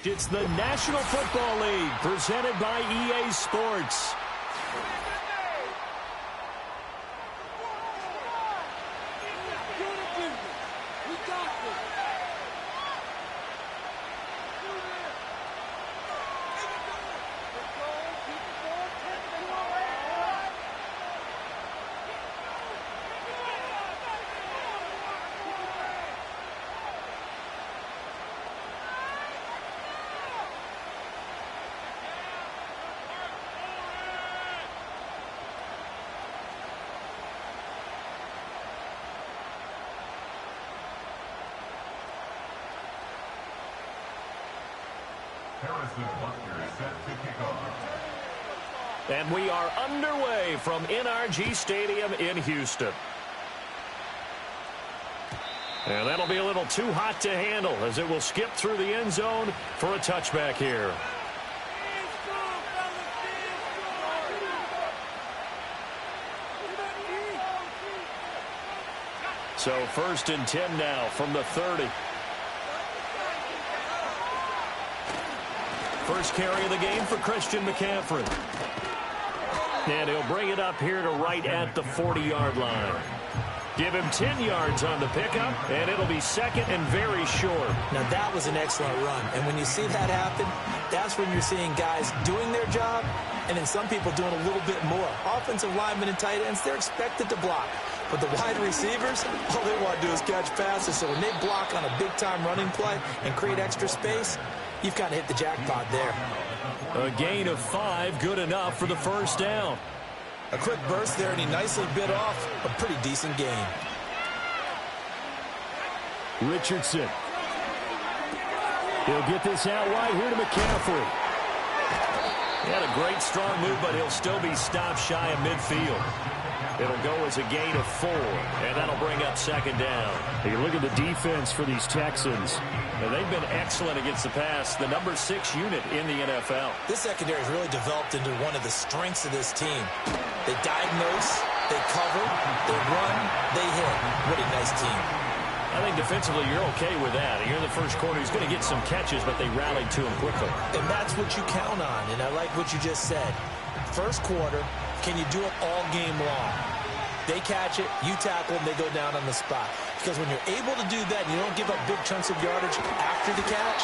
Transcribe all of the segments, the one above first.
It's the National Football League presented by EA Sports. And we are underway from NRG Stadium in Houston. And that'll be a little too hot to handle as it will skip through the end zone for a touchback here. So 1st and 10 now from the 30. First carry of the game for Christian McCaffrey. And he'll bring it up here to right at the 40-yard line. Give him 10 yards on the pickup, and it'll be second and very short. Now, that was an excellent run. And when you see that happen, that's when you're seeing guys doing their job, and then some people doing a little bit more. Offensive linemen and tight ends, they're expected to block. But the wide receivers, all they want to do is catch passes. So when they block on a big-time running play and create extra space, you've kind of hit the jackpot there. A gain of 5, good enough for the first down. A quick burst there, and he nicely bit off a pretty decent gain. Richardson. He'll get this out wide here to McCaffrey. He had a great strong move, but he'll still be stopped shy of midfield. It'll go as a gain of 4, and that'll bring up second down. You look at the defense for these Texans. Now, they've been excellent against the pass, the number 6 unit in the NFL. This secondary has really developed into one of the strengths of this team. They diagnose, they cover, they run, they hit. What a nice team. I think defensively you're okay with that. You're in the first quarter. He's going to get some catches, but they rallied to him quickly. And that's what you count on, and I like what you just said. First quarter, can you do it all game long? They catch it, you tackle them, they go down on the spot. Because when you're able to do that and you don't give up big chunks of yardage after the catch,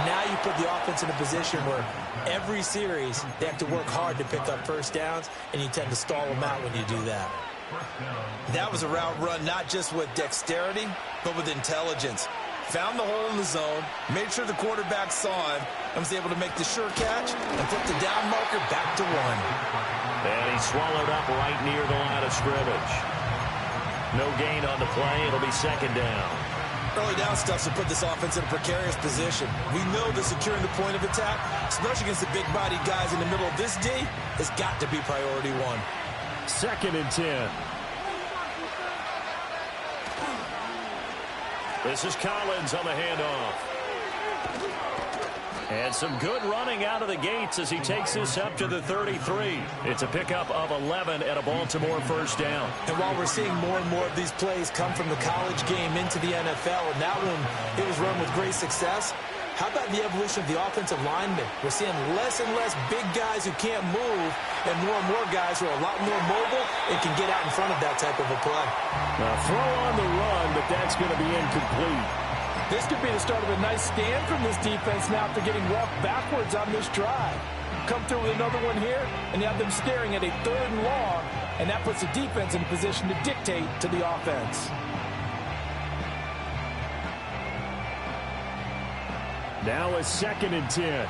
now you put the offense in a position where every series they have to work hard to pick up first downs, and you tend to stall them out when you do that. That was a route run not just with dexterity, but with intelligence. Found the hole in the zone, made sure the quarterback saw him, and was able to make the sure catch and put the down marker back to 1. And he's swallowed up right near the line of scrimmage. No gain on the play. It'll be second down. Early down stuff to put this offense in a precarious position. We know that securing the point of attack, especially against the big-bodied guys in the middle of this D, has got to be priority 1. 2nd and 10. This is Collins on the handoff. And some good running out of the gates as he takes this up to the 33. It's a pickup of 11 and a Baltimore first down. And while we're seeing more and more of these plays come from the college game into the NFL, and that one, it was run with great success, how about the evolution of the offensive linemen? We're seeing less and less big guys who can't move and more guys who are a lot more mobile and can get out in front of that type of a play. Now throw on the run, but that's going to be incomplete. This could be the start of a nice stand from this defense now after getting walked backwards on this drive. Come through with another one here, and you have them staring at a 3rd and long, and that puts the defense in a position to dictate to the offense. Now a 2nd and 10.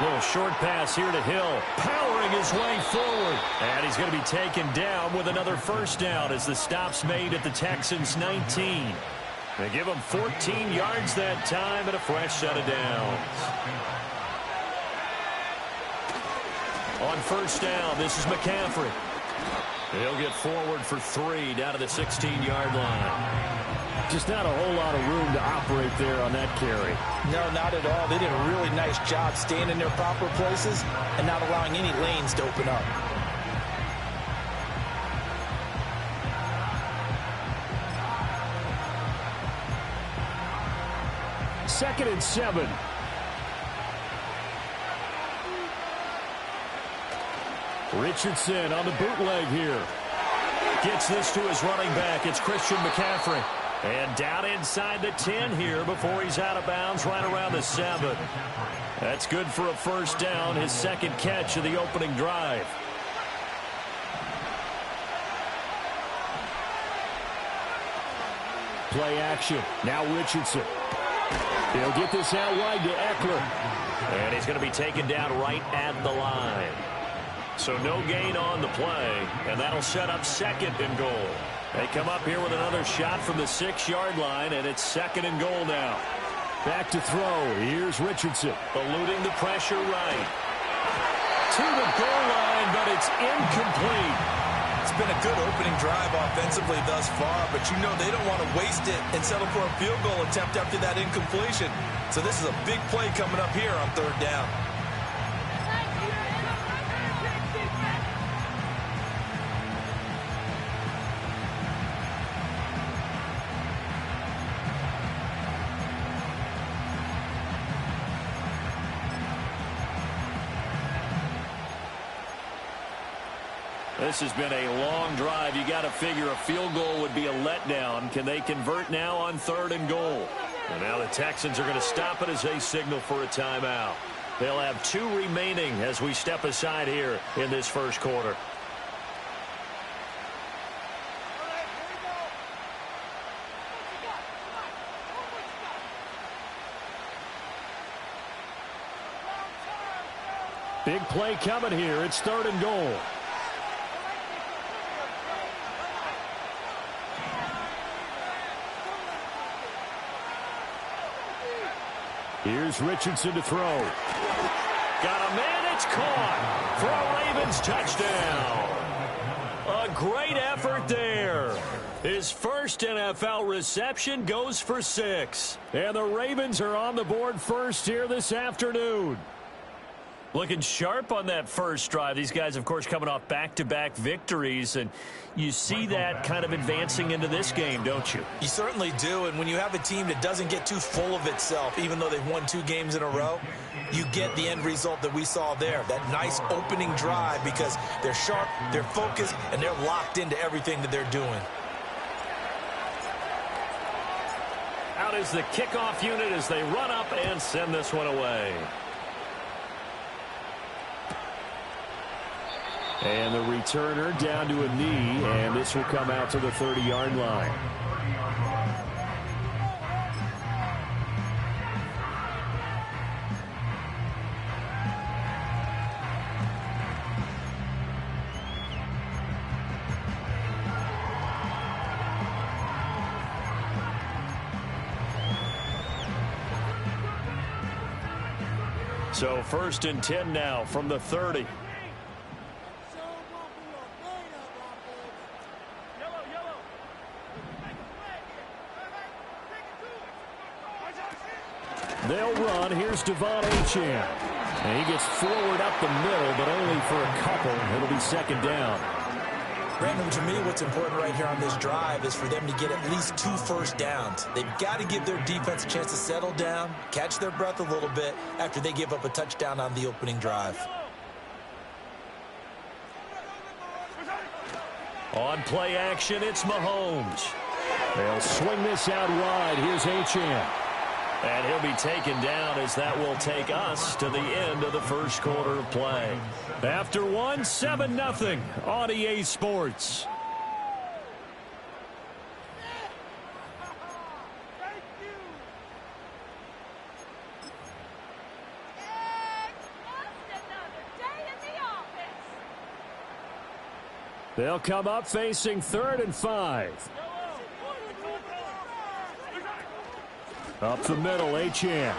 Little short pass here to Hill, powering his way forward. And he's going to be taken down with another first down as the stop's made at the Texans' 19. They give him 14 yards that time and a fresh set of downs. On first down, this is McCaffrey. He'll get forward for 3 down to the 16-yard line. Just not a whole lot of room to operate there on that carry. No, not at all. They did a really nice job staying in their proper places and not allowing any lanes to open up. 2nd and 7. Richardson on the bootleg here. Gets this to his running back. It's Christian McCaffrey. And down inside the 10 here before he's out of bounds right around the 7. That's good for a first down, his 2nd catch of the opening drive. Play action. Now Richardson. He'll get this out wide to Eckler. And he's going to be taken down right at the line. So no gain on the play, and that'll set up 2nd and goal. They come up here with another shot from the 6-yard line, and it's 2nd and goal now. Back to throw. Here's Richardson. Eluding the pressure right. To the goal line, but it's incomplete. It's been a good opening drive offensively thus far, but you know they don't want to waste it and settle for a field goal attempt after that incompletion. So this is a big play coming up here on 3rd down. This has been a long drive. You got to figure a field goal would be a letdown. Can they convert now on 3rd and goal? And now the Texans are going to stop it as they signal for a timeout. They'll have 2 remaining as we step aside here in this first quarter. Big play coming here. It's 3rd and goal. Here's Richardson to throw. Got a man, it's caught for a Ravens touchdown. A great effort there. His first NFL reception goes for 6. And the Ravens are on the board first here this afternoon. Looking sharp on that first drive. These guys, of course, coming off back-to-back victories, and you see that kind of advancing into this game, don't you? You certainly do, and when you have a team that doesn't get too full of itself, even though they've won 2 games in a row, you get the end result that we saw there, that nice opening drive, because they're sharp, they're focused, and they're locked into everything that they're doing. Out is the kickoff unit as they run up and send this one away. And the returner down to a knee, and this will come out to the 30-yard line. So 1st and 10 now from the 30. They'll run. Here's Devon Achane. And he gets forward up the middle, but only for a couple. It'll be 2nd down. Brandon, to me, what's important right here on this drive is for them to get at least 2 first downs. They've got to give their defense a chance to settle down, catch their breath a little bit after they give up a touchdown on the opening drive. On play action, it's Mahomes. They'll swing this out wide. Here's Achane. And he'll be taken down as that will take us to the end of the first quarter of play. After 1, 7-0 on EA Sports. They'll come up facing 3rd and 5. Up the middle, Achane.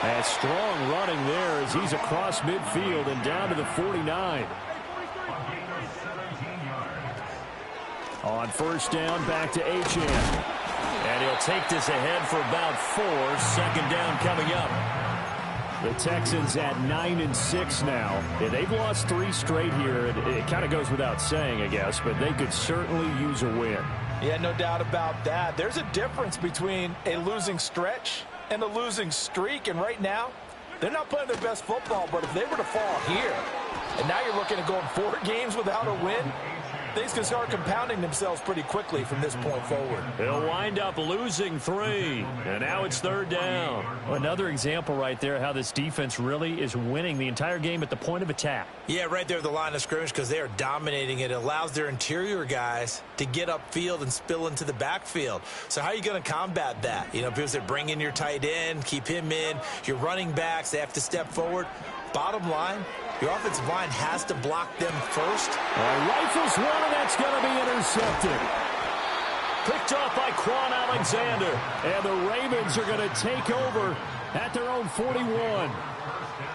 And strong running there as he's across midfield and down to the 49. On 1st down, back to Achane. And he'll take this ahead for about 4. 2nd down coming up. The Texans at 9-6 now. Yeah, they've lost 3 straight here. It kind of goes without saying, I guess, but they could certainly use a win. Yeah, no doubt about that. There's a difference between a losing stretch and a losing streak. And right now, they're not playing their best football. But if they were to fall here, and now you're looking at going 4 games without a win, things can start compounding themselves pretty quickly from this point forward. They'll wind up losing 3, and now it's 3rd down. Another example right there how this defense really is winning the entire game at the point of attack. Yeah, right there at the line of scrimmage because they are dominating it. It allows their interior guys to get upfield and spill into the backfield. So how are you going to combat that? You know, because they bring in your tight end, keep him in. Your running backs, they have to step forward. Bottom line, your offensive line has to block them first. Rifles one, and that's going to be intercepted. Picked off by Quan Alexander. And the Ravens are going to take over at their own 41.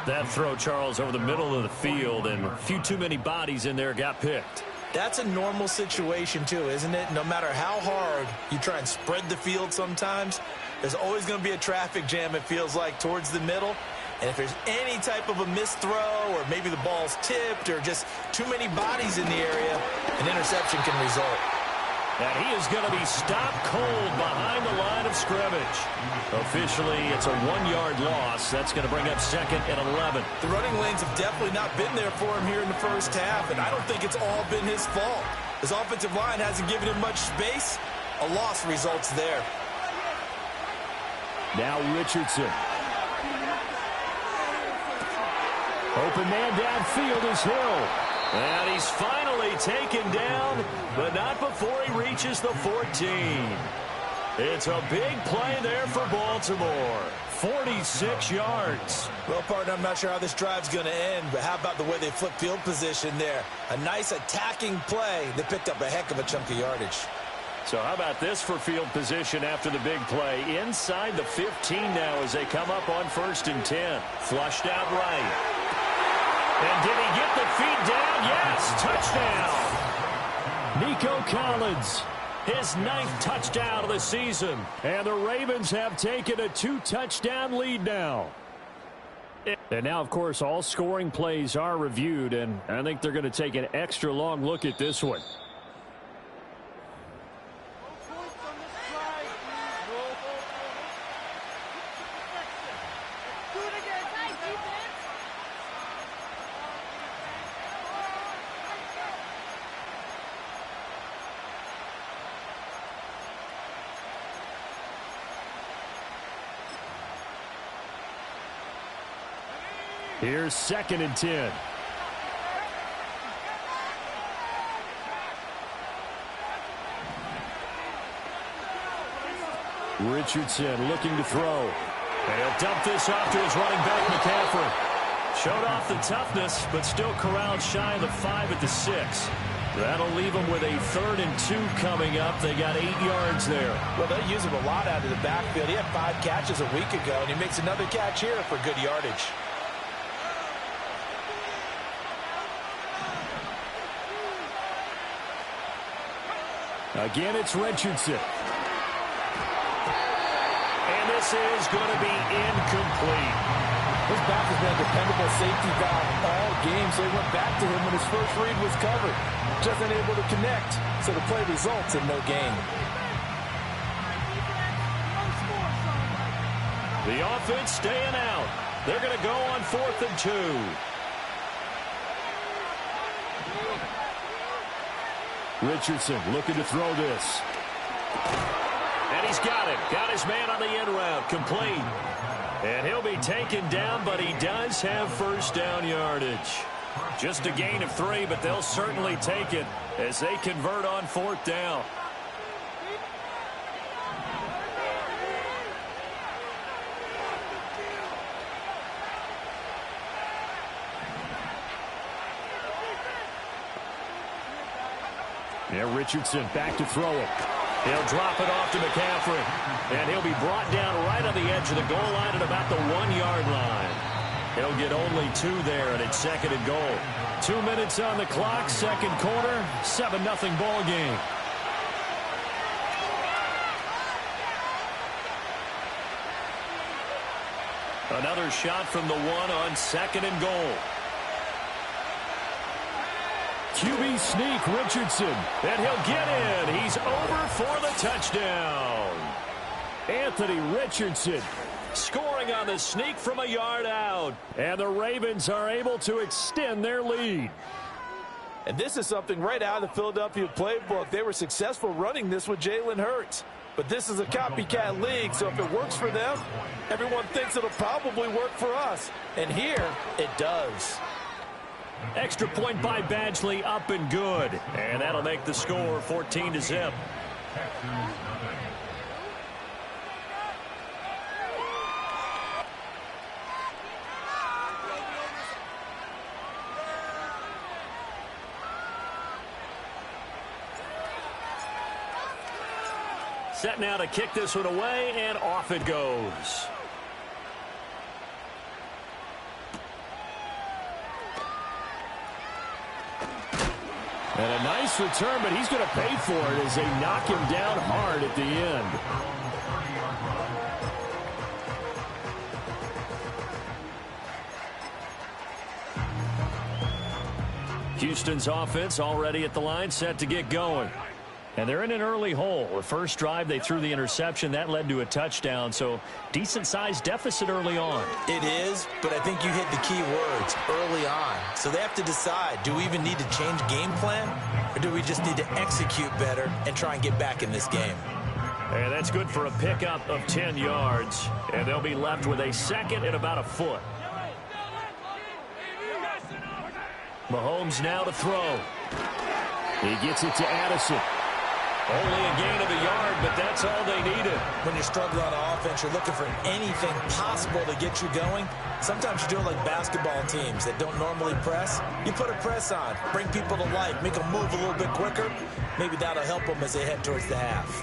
That throw, Charles, over the middle of the field, and a few too many bodies in there got picked. That's a normal situation, too, isn't it? No matter how hard you try and spread the field sometimes, there's always going to be a traffic jam, it feels like, towards the middle. And if there's any type of a missed throw or maybe the ball's tipped or just too many bodies in the area, an interception can result. And he is going to be stopped cold behind the line of scrimmage. Officially, it's a 1-yard loss. That's going to bring up 2nd and 11. The running lanes have definitely not been there for him here in the first half, and I don't think it's all been his fault. His offensive line hasn't given him much space. A loss results there. Now Richardson. Open man downfield is Hill. And he's finally taken down, but not before he reaches the 14. It's a big play there for Baltimore. 46 yards. Well, partner, I'm not sure how this drive's going to end, but how about the way they flip field position there? A nice attacking play. They picked up a heck of a chunk of yardage. So how about this for field position after the big play? Inside the 15 now as they come up on 1st and 10. Flushed out right. And did he get the feet down? Yes, touchdown. Nico Collins, his 9th touchdown of the season. And the Ravens have taken a 2-touchdown lead now. And now, of course, all scoring plays are reviewed, and I think they're going to take an extra long look at this one. Here's 2nd and 10. Richardson looking to throw. And he'll dump this off to his running back, McCaffrey. Showed off the toughness, but still corralled shy of the 5 at the 6. That'll leave them with a 3rd and 2 coming up. They got 8 yards there. Well, they use him a lot out of the backfield. He had 5 catches a week ago, and he makes another catch here for good yardage. Again, it's Richardson. And this is going to be incomplete. His back has been a dependable safety valve all game, so he went back to him when his first read was covered. Just unable to connect, so the play results in no gain. The offense staying out. They're going to go on 4th and 2. Richardson looking to throw this. And he's got it. Got his man on the end route. Complete. And he'll be taken down, but he does have 1st down yardage. Just a gain of 3, but they'll certainly take it as they convert on 4th down. Yeah, Richardson back to throw it. He'll drop it off to McCaffrey. And he'll be brought down right on the edge of the goal line at about the 1-yard line. He'll get only 2 there, and it's 2nd and goal. 2 minutes on the clock, 2nd quarter, 7-0 ball game. Another shot from the 1 on 2nd and goal. QB sneak, Richardson. And he'll get in. He's over for the touchdown. Anthony Richardson scoring on the sneak from a yard out. And the Ravens are able to extend their lead. And this is something right out of the Philadelphia playbook. They were successful running this with Jalen Hurts. But this is a copycat league, so if it works for them, everyone thinks it'll probably work for us. And here, it does. Extra point by Badgley, up and good. And that'll make the score 14-0. Set now to kick this one away, and off it goes. And a nice return, but he's going to pay for it as they knock him down hard at the end. Houston's offense already at the line, set to get going. And they're in an early hole. The first drive, they threw the interception. That led to a touchdown, so decent-sized deficit early on. It is, but I think you hit the key words, early on. So they have to decide, do we even need to change game plan, or do we just need to execute better and try and get back in this game? And that's good for a pickup of 10 yards. And they'll be left with a second and about a foot. Mahomes now to throw. He gets it to Addison. Only a gain of a yard, but that's all they needed. When you're struggling on offense, you're looking for anything possible to get you going. Sometimes you do it like basketball teams that don't normally press. You put a press on, bring people to life, make them move a little bit quicker. Maybe that'll help them as they head towards the half.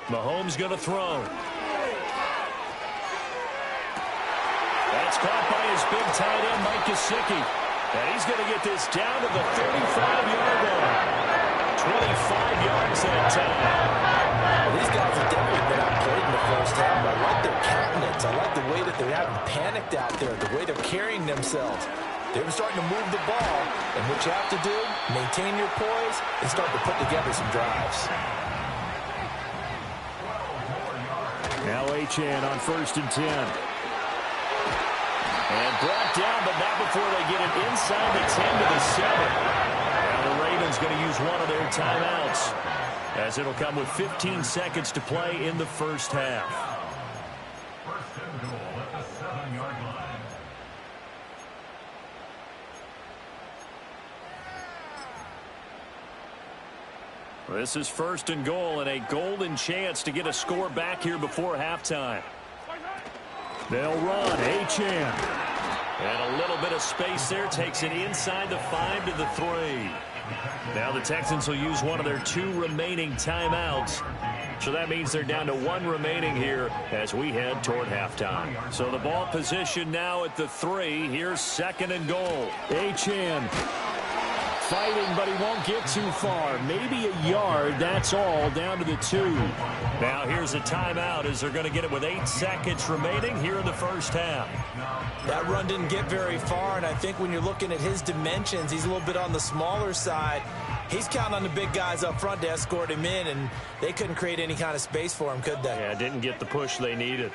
Mahomes going to throw. That's caught by his big tight end, Mike Gesicki. And he's going to get this down to the 35-yard line. 25 yards that time. Well, these guys have definitely been outplayed in the first half. I like their countenance. I like the way that they haven't panicked out there, the way they're carrying themselves. They're starting to move the ball. And what you have to do, maintain your poise and start to put together some drives. Now Achane on 1st and 10. And brought down, but not before they get it inside the 10 to the 7. Now the Ravens going to use one of their timeouts, as it'll come with 15 seconds to play in the first half. This is 1st and goal, and a golden chance to get a score back here before halftime. They'll run. Achane. And a little bit of space there. Takes it inside the 5 to the 3. Now the Texans will use one of their 2 remaining timeouts. So that means they're down to 1 remaining here as we head toward halftime. So the ball position now at the 3. Here's 2nd and goal. Achane fighting, but he won't get too far. Maybe a yard, that's all, down to the 2. Now here's a timeout as they're going to get it with 8 seconds remaining here in the first half. That run didn't get very far, and I think when you're looking at his dimensions, he's a little bit on the smaller side. He's counting on the big guys up front to escort him in, and they couldn't create any kind of space for him, could they? Yeah, didn't get the push they needed.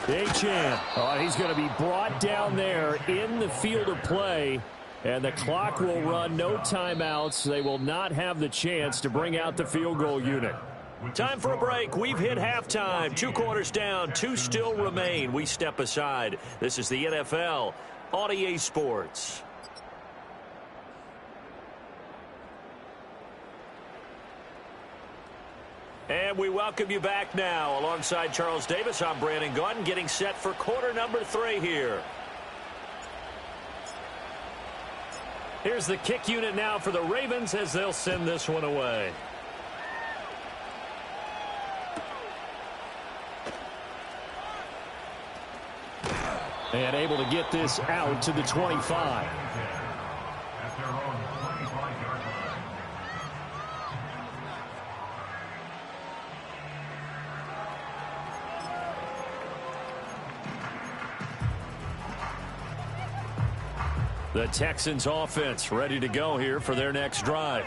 Achane. Oh, he's going to be brought down there in the field of play, and the clock will run. No timeouts. They will not have the chance to bring out the field goal unit. Time for a break. We've hit halftime. 2 quarters down. 2 still remain. We step aside. This is the NFL on EA Sports. And we welcome you back now. Alongside Charles Davis, I'm Brandon Gaudin, getting set for quarter number 3 here. Here's the kick unit now for the Ravens as they'll send this one away. And able to get this out to the 25. The Texans offense ready to go here for their next drive.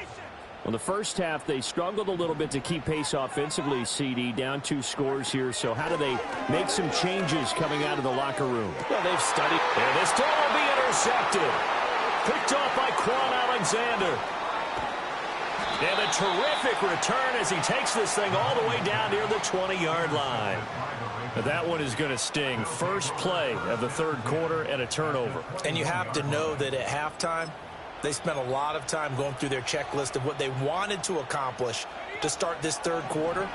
Well, the first half, they struggled a little bit to keep pace offensively, CD, down 2 scores here. So how do they make some changes coming out of the locker room? Well, they've studied. And this throw will be intercepted. Picked off by Quan Alexander. And a terrific return as he takes this thing all the way down near the 20-yard line. That one is going to sting. First play of the third quarter and a turnover. And you have to know that at halftime, they spent a lot of time going through their checklist of what they wanted to accomplish to start this third quarter.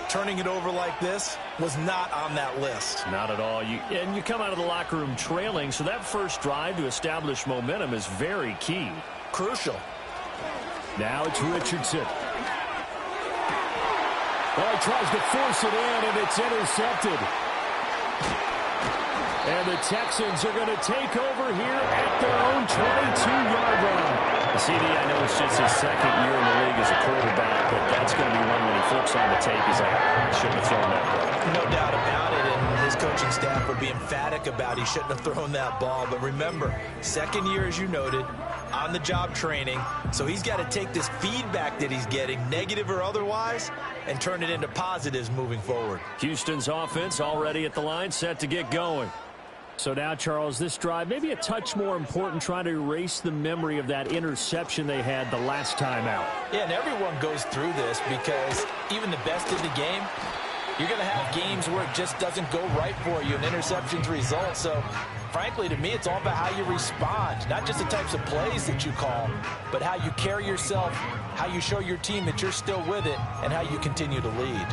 Turning it over like this was not on that list. Not at all. And you come out of the locker room trailing, so that first drive to establish momentum is very key. Crucial. Now it's Richardson. Oh, he tries to force it in, and it's intercepted. And the Texans are going to take over here at their own 22-yard line. CD, I know it's just his second year in the league as a quarterback, but that's going to be one when he flips on the tape. He's like, I shouldn't have thrown that ball. No doubt about it, and his coaching staff will be emphatic about he shouldn't have thrown that ball. But remember, second year, as you noted, on-the-job training, so he's got to take this feedback that he's getting, negative or otherwise, and turn it into positives moving forward. Houston's offense already at the line, set to get going. So now, Charles, this drive maybe a touch more important, trying to erase the memory of that interception they had the last time out. Yeah, and everyone goes through this because even the best in the game, you're going to have games where it just doesn't go right for you, and interceptions result. So, frankly, to me, it's all about how you respond, not just the types of plays that you call, but how you carry yourself, how you show your team that you're still with it, and how you continue to lead.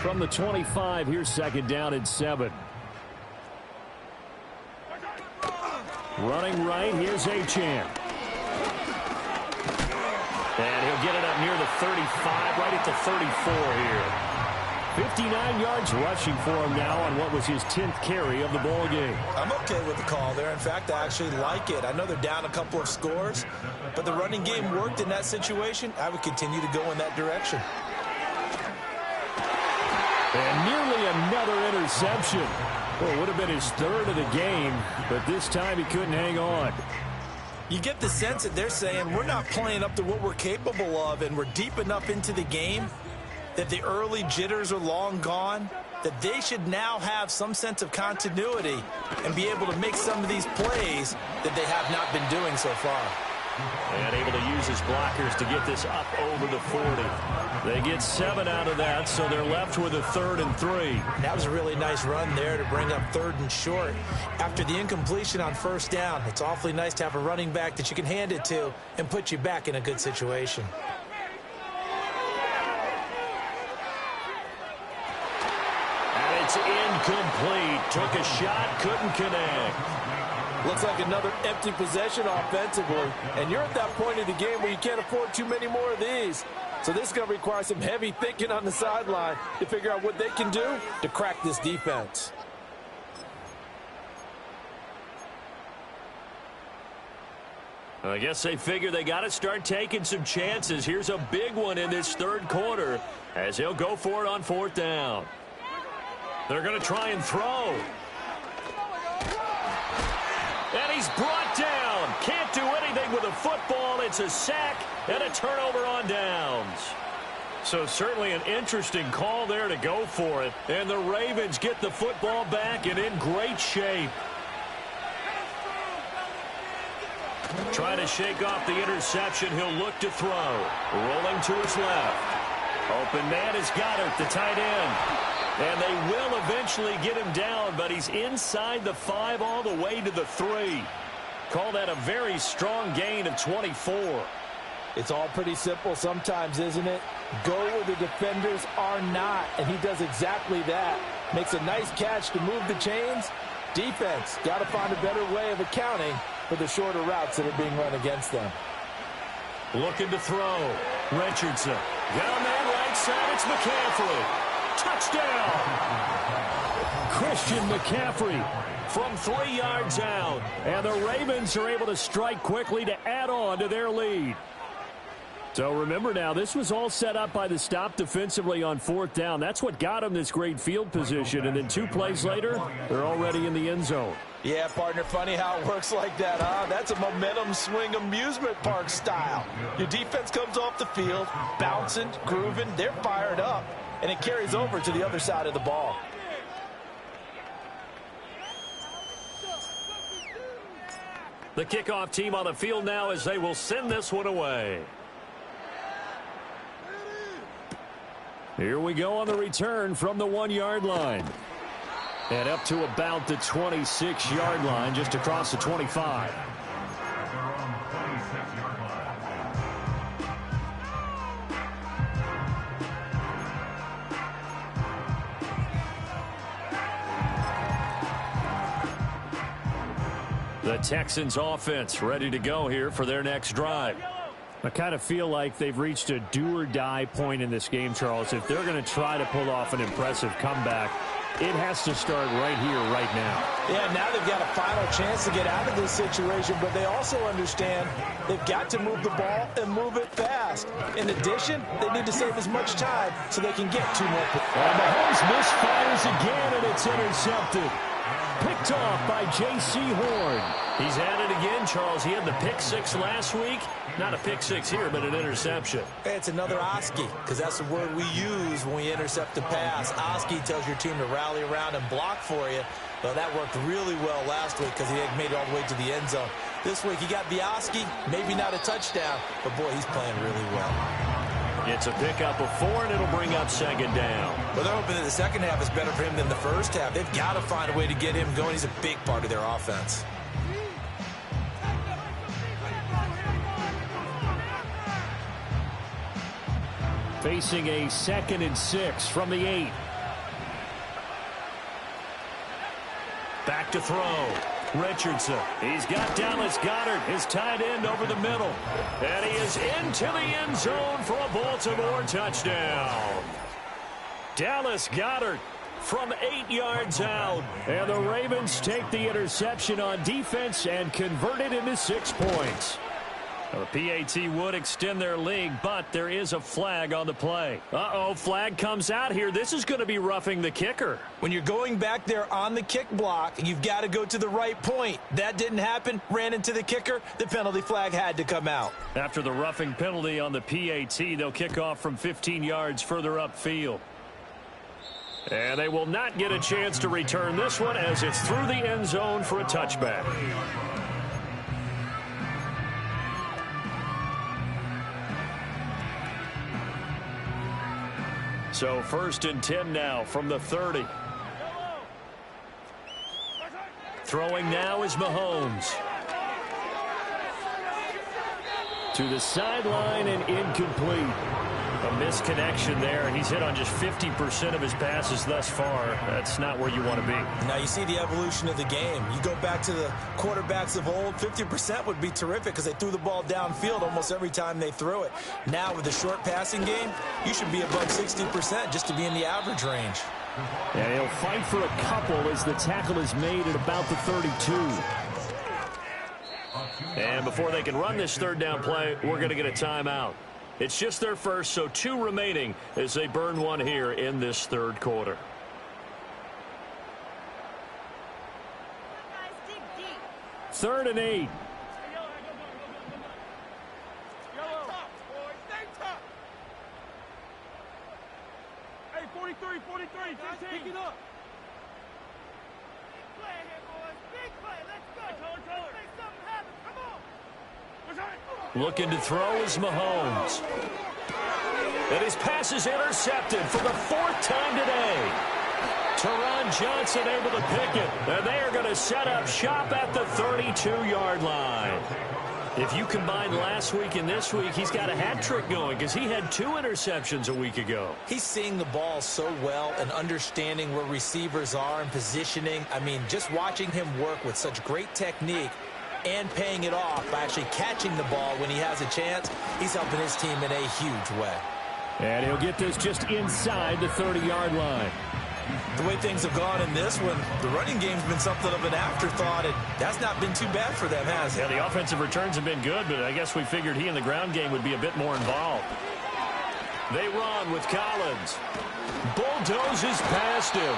From the 25, here's second down and 7. Running right, here's Achane. And he'll get it up near the 35, right at the 34 here. 59 yards rushing for him now on what was his 10th carry of the ball game. I'm okay with the call there. In fact, I actually like it. I know they're down a couple of scores, but the running game worked in that situation. I would continue to go in that direction. And nearly another interception. Well, it would have been his third of the game, but this time he couldn't hang on. You get the sense that they're saying we're not playing up to what we're capable of, and we're deep enough into the game that the early jitters are long gone, that they should now have some sense of continuity and be able to make some of these plays that they have not been doing so far. And able to use his blockers to get this up over the 40. They get 7 out of that, so they're left with a 3rd and 3. That was a really nice run there to bring up 3rd and short. After the incompletion on first down, it's awfully nice to have a running back that you can hand it to and put you back in a good situation. And it's incomplete. Took a shot, couldn't connect. Looks like another empty possession offensively. And you're at that point in the game where you can't afford too many more of these. So this is going to require some heavy thinking on the sideline to figure out what they can do to crack this defense. I guess they figure they got to start taking some chances. Here's a big one in this third quarter as he'll go for it on 4th down. They're going to try and throw. And he's brought down. Can't do anything with a football. It's a sack and a turnover on downs. So certainly an interesting call there to go for it. And the Ravens get the football back and in great shape. Trying to shake off the interception. He'll look to throw. Rolling to his left. Open man is Goddard, the tight end. And they will eventually get him down, but he's inside the 5 all the way to the 3. Call that a very strong gain of 24. It's all pretty simple sometimes, isn't it? Go where the defenders are not, and he does exactly that. Makes a nice catch to move the chains. Defense got to find a better way of accounting for the shorter routes that are being run against them. Looking to throw. Richardson. Got a man right side. It's McCaffrey. Touchdown. Christian McCaffrey from 3 yards out. And the Ravens are able to strike quickly to add on to their lead. So remember now, this was all set up by the stop defensively on 4th down. That's what got them this great field position. And then 2 plays later, they're already in the end zone. Yeah, partner, funny how it works like that, huh? That's a momentum swing amusement park style. Your defense comes off the field, bouncing, grooving, they're fired up, and it carries over to the other side of the ball. The kickoff team on the field now as they will send this one away. Here we go on the return from the 1-yard line. And up to about the 26-yard line, just across the 25. The Texans offense ready to go here for their next drive. I kind of feel like they've reached a do-or-die point in this game, Charles. If they're going to try to pull off an impressive comeback, it has to start right here, right now. Yeah, now they've got a final chance to get out of this situation, but they also understand they've got to move the ball and move it fast. In addition, they need to save as much time so they can get 2 more points. And Mahomes misfires again, and it's intercepted. Picked off by J.C. Horn. He's at it again, Charles. He had the pick 6 last week. Not a pick 6 here, but an interception. It's another Oski, because that's the word we use when we intercept a pass. Oski tells your team to rally around and block for you. Well, that worked really well last week because he had made it all the way to the end zone. This week, he got the Oski, maybe not a touchdown, but boy, he's playing really well. It's a pickup of 4, and it'll bring up 2nd down. Well, they're hoping that the second half is better for him than the first half. They've got to find a way to get him going. He's a big part of their offense. Facing a 2nd and 6 from the 8. Back to throw. Richardson. He's got Dallas Goedert, his tight end, over the middle. And he is into the end zone for a Baltimore touchdown. Dallas Goedert from 8 yards out. And the Ravens take the interception on defense and convert it into 6 points. The PAT would extend their lead, but there is a flag on the play. Uh-oh, flag comes out here. This is going to be roughing the kicker. When you're going back there on the kick block, you've got to go to the right point. That didn't happen. Ran into the kicker. The penalty flag had to come out. After the roughing penalty on the PAT, they'll kick off from 15 yards further upfield. And they will not get a chance to return this one as it's through the end zone for a touchback. So 1st and 10 now from the 30. Throwing now is Mahomes. To the sideline and incomplete. A misconnection there, and he's hit on just 50% of his passes thus far. That's not where you want to be. Now you see the evolution of the game. You go back to the quarterbacks of old, 50% would be terrific because they threw the ball downfield almost every time they threw it. Now with the short passing game, you should be above 60% just to be in the average range. And he'll fight for a couple as the tackle is made at about the 32. And before they can run this 3rd down play, we're going to get a timeout. It's just their first, so 2 remaining as they burn one here in this 3rd quarter. Third and 8. Hey, 43, 15. Pick it up. Big play here, boys. Big play. Let's go. Let's make something happen. Come on. Looking to throw is Mahomes. And his pass is intercepted for the 4th time today. Teron Johnson able to pick it. And they are going to set up shop at the 32-yard line. If you combine last week and this week, he's got a hat trick going because he had 2 interceptions a week ago. He's seeing the ball so well and understanding where receivers are and positioning. I mean, just watching him work with such great technique and paying it off by actually catching the ball when he has a chance, he's helping his team in a huge way. And he'll get this just inside the 30-yard line. The way things have gone in this one, the running game's been something of an afterthought, and that's not been too bad for them, has it? Yeah, the offensive returns have been good, but I guess we figured he in the ground game would be a bit more involved. They run with Collins. Bulldozes past him.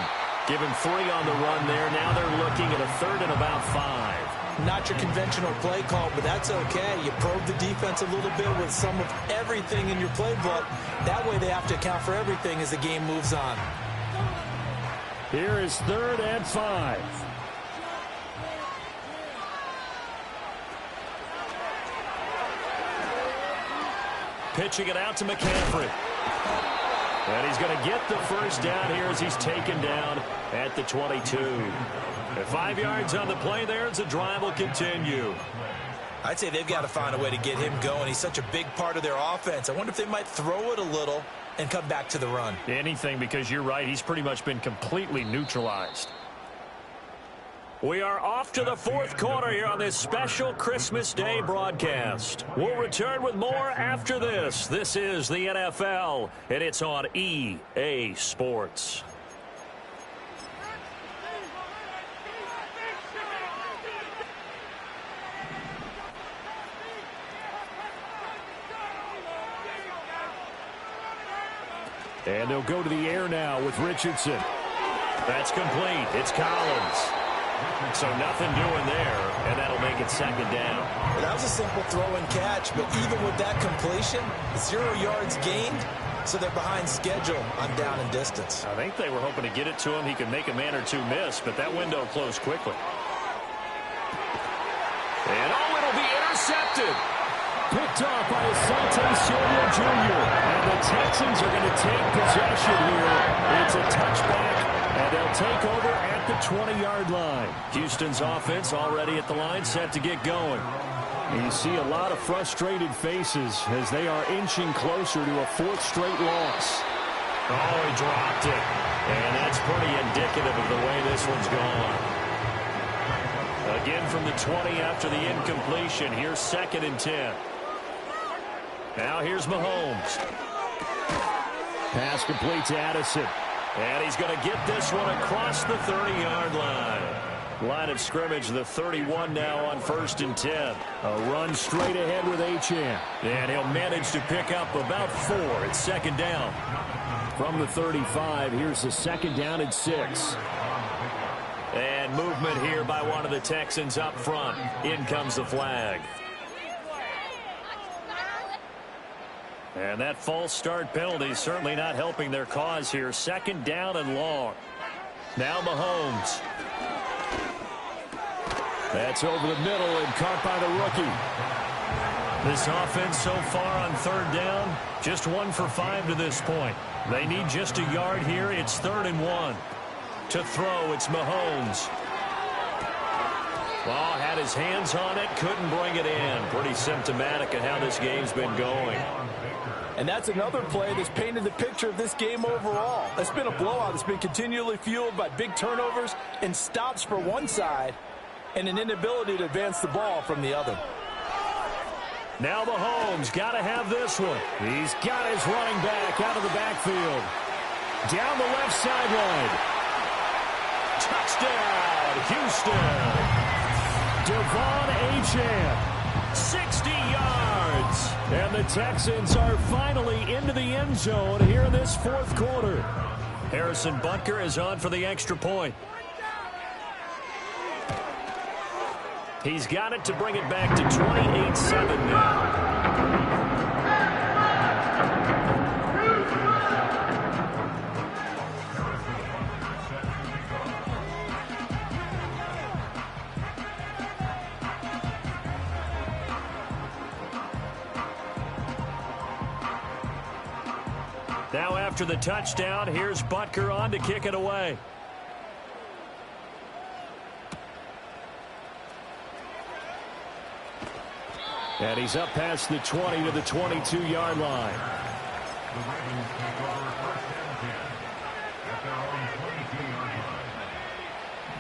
Give him 3 on the run there. Now they're looking at a 3rd and about 5. Not your conventional play call, but that's okay. You probe the defense a little bit with some of everything in your playbook. That way they have to account for everything as the game moves on. Here is 3rd and 5. Pitching it out to McCaffrey. And he's going to get the first down here as he's taken down at the 22. At 5 yards on the play there as the drive will continue. I'd say they've got to find a way to get him going. He's such a big part of their offense. I wonder if they might throw it a little and come back to the run. Anything, because you're right, he's pretty much been completely neutralized. We are off to the 4th quarter here on this special Christmas Day broadcast. We'll return with more after this. This is the NFL, and it's on EA Sports. And they'll go to the air now with Richardson. That's complete. It's Collins. So nothing doing there, and that'll make it 2nd down. Well, that was a simple throw and catch, but even with that completion, 0 yards gained, so they're behind schedule on down and distance. I think they were hoping to get it to him. He could make a man or 2 miss, but that window closed quickly. And it'll be intercepted. Picked off by Asante Samuel Jr. And the Texans are going to take possession here. It's a touchback, and they'll take over at the 20-yard line. Houston's offense already at the line, set to get going. You see a lot of frustrated faces as they are inching closer to a 4th straight loss. Oh, he dropped it. And that's pretty indicative of the way this one's gone. Again from the 20 after the incompletion. Here's 2nd and 10. Now here's Mahomes. Pass complete to Addison. And he's going to get this one across the 30-yard line. Line of scrimmage, the 31 now on 1st and 10. A run straight ahead with Achane. And he'll manage to pick up about 4. It's 2nd down. From the 35, here's the 2nd down and 6. And movement here by one of the Texans up front. In comes the flag. And that false start penalty certainly not helping their cause here. 2nd down and long. Now Mahomes. That's over the middle and caught by the rookie. This offense so far on 3rd down, just 1 for 5 to this point. They need just a yard here. It's 3rd and 1. To throw, it's Mahomes. Well, had his hands on it, couldn't bring it in. Pretty symptomatic of how this game's been going. And that's another play that's painted the picture of this game overall. It's been a blowout. It's been continually fueled by big turnovers and stops for one side and an inability to advance the ball from the other. Now Mahomes got to have this one. He's got his running back out of the backfield. Down the left sideline. Touchdown, Houston. Devon Achane, 60 yards. And the Texans are finally into the end zone here in this 4th quarter. Harrison Butker is on for the extra point. He's got it to bring it back to 28-7 now. Now after the touchdown, here's Butker on to kick it away. And he's up past the 20 to the 22-yard line.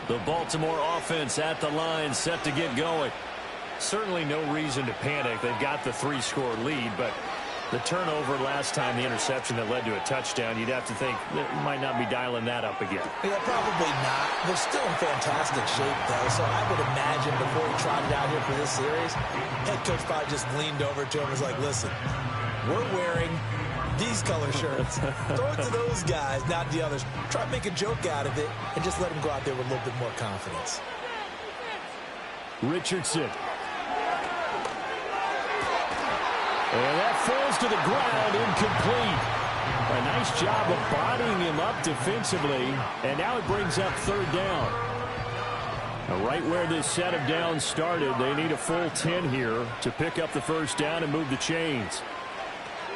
The Baltimore offense at the line, set to get going. Certainly no reason to panic. They've got the 3-score lead, but the turnover last time, the interception that led to a touchdown, you'd have to think that might not be dialing that up again. Yeah, probably not. They're still in fantastic shape, though, so I would imagine before he trotted out here for this series, head coach probably just leaned over to him and was like, listen, we're wearing these color shirts. Throw it to those guys, not the others. Try to make a joke out of it and just let them go out there with a little bit more confidence. Richardson. And that falls to the ground, incomplete. A nice job of bodying him up defensively, and now it brings up third down. Now, right where this set of downs started, they need a full 10 here to pick up the first down and move the chains.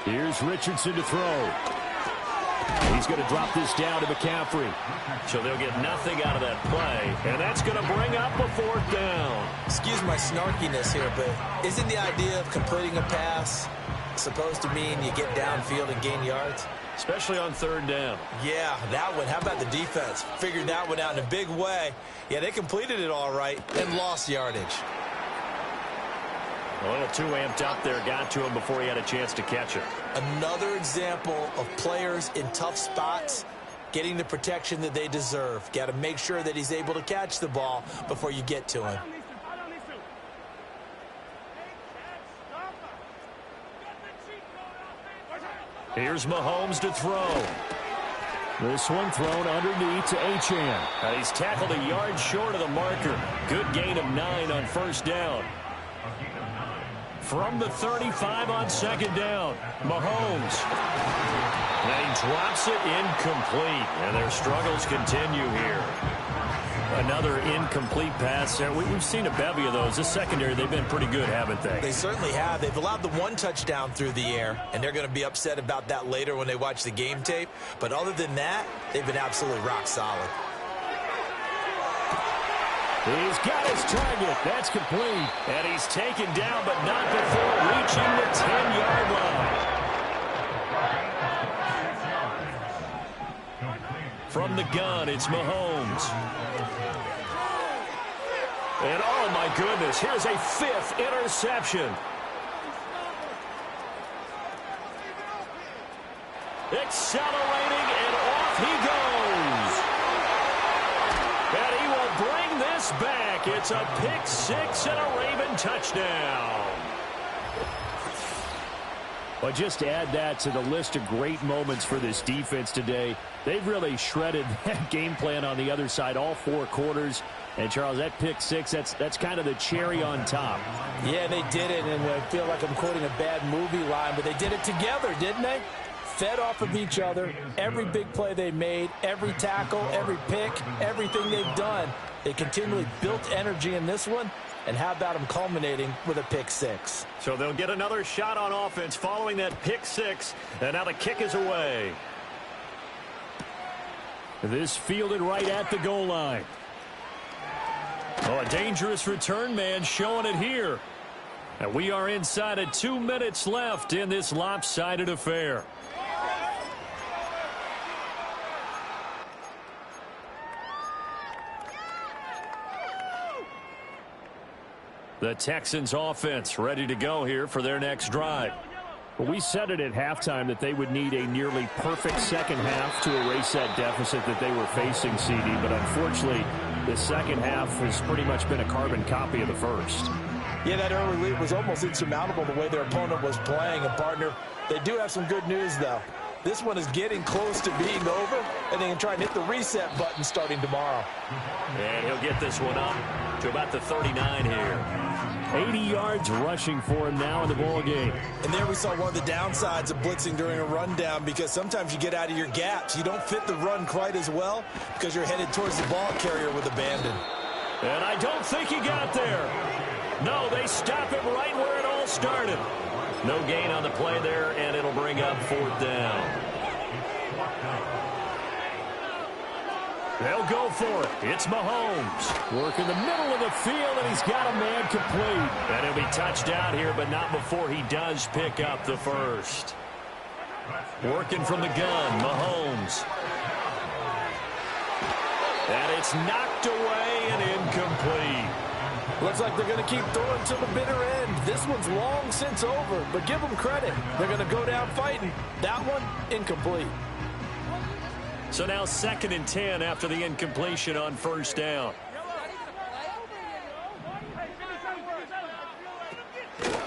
Here's Richardson to throw. He's going to drop this down to McCaffrey. So they'll get nothing out of that play, and that's going to bring up a fourth down. Excuse my snarkiness here, but isn't the idea of completing a pass supposed to mean you get downfield and gain yards? Especially on third down. Yeah, that one. How about the defense? Figured that one out in a big way. Yeah, they completed it all right and lost yardage. A little too amped up there, got to him before he had a chance to catch it. Another example of players in tough spots getting the protection that they deserve. Got to make sure that he's able to catch the ball before you get to him. Here's Mahomes to throw. This one thrown underneath to Achane. He's tackled a yard short of the marker. Good gain of 9 on first down. From the 35 on second down, Mahomes. And he drops it incomplete. And their struggles continue here. Another incomplete pass. We've seen a bevy of those. This secondary, they've been pretty good, haven't they? They certainly have. They've allowed the one touchdown through the air, and they're going to be upset about that later when they watch the game tape. But other than that, they've been absolutely rock solid. He's got his target. That's complete. And he's taken down, but not before reaching the 10-yard line. From the gun, it's Mahomes. And oh my goodness, here's a 5th interception. Accelerating, and off he goes. And he will bring this back. It's a pick 6 and a Raven touchdown. Well, just add that to the list of great moments for this defense today. They've really shredded that game plan on the other side all 4 quarters. And, Charles, that pick 6, that's kind of the cherry on top. Yeah, they did it, and I feel like I'm quoting a bad movie line, but they did it together, didn't they? Fed off of each other, every big play they made, every tackle, every pick, everything they've done. They continually built energy in this one, and how about them culminating with a pick 6? So they'll get another shot on offense following that pick 6, and now the kick is away. This fielded right at the goal line. Oh, a dangerous return man showing it here. And we are inside of 2 minutes left in this lopsided affair. The Texans offense ready to go here for their next drive. Well, we said it at halftime that they would need a nearly perfect second half to erase that deficit that they were facing, CD. But unfortunately, the second half has pretty much been a carbon copy of the first. Yeah, that early lead was almost insurmountable the way their opponent was playing. And, partner, they do have some good news, though. This one is getting close to being over, and they can try and hit the reset button starting tomorrow. And he'll get this one up to about the 39 here. 80 yards rushing for him now in the ball game. And there we saw one of the downsides of blitzing during a rundown, because sometimes you get out of your gaps. You don't fit the run quite as well because you're headed towards the ball carrier with abandon. And I don't think he got there. No, they stop him right where it all started. No gain on the play there, and it'll bring up 4th down. They'll go for it. It's Mahomes. Working the middle of the field, and he's got a man complete. And he'll be touched down here, but not before he does pick up the first. Working from the gun, Mahomes. And it's knocked away and incomplete. Looks like they're going to keep throwing to the bitter end. This one's long since over, but give them credit. They're going to go down fighting. That one, incomplete. So now 2nd and 10 after the incompletion on first down.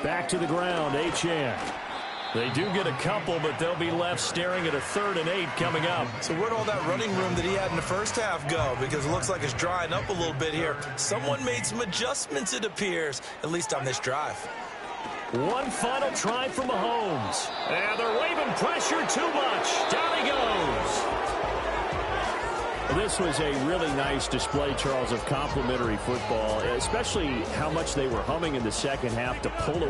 Back to the ground, Achane. They do get a couple, but they'll be left staring at a 3rd and 8 coming up. So where'd all that running room that he had in the first half go? Because it looks like it's drying up a little bit here. Someone made some adjustments, it appears, at least on this drive. One final try for Mahomes. And they're waving pressure too much. Down he goes. This was a really nice display, Charles, of complimentary football, especially how much they were humming in the second half to pull away.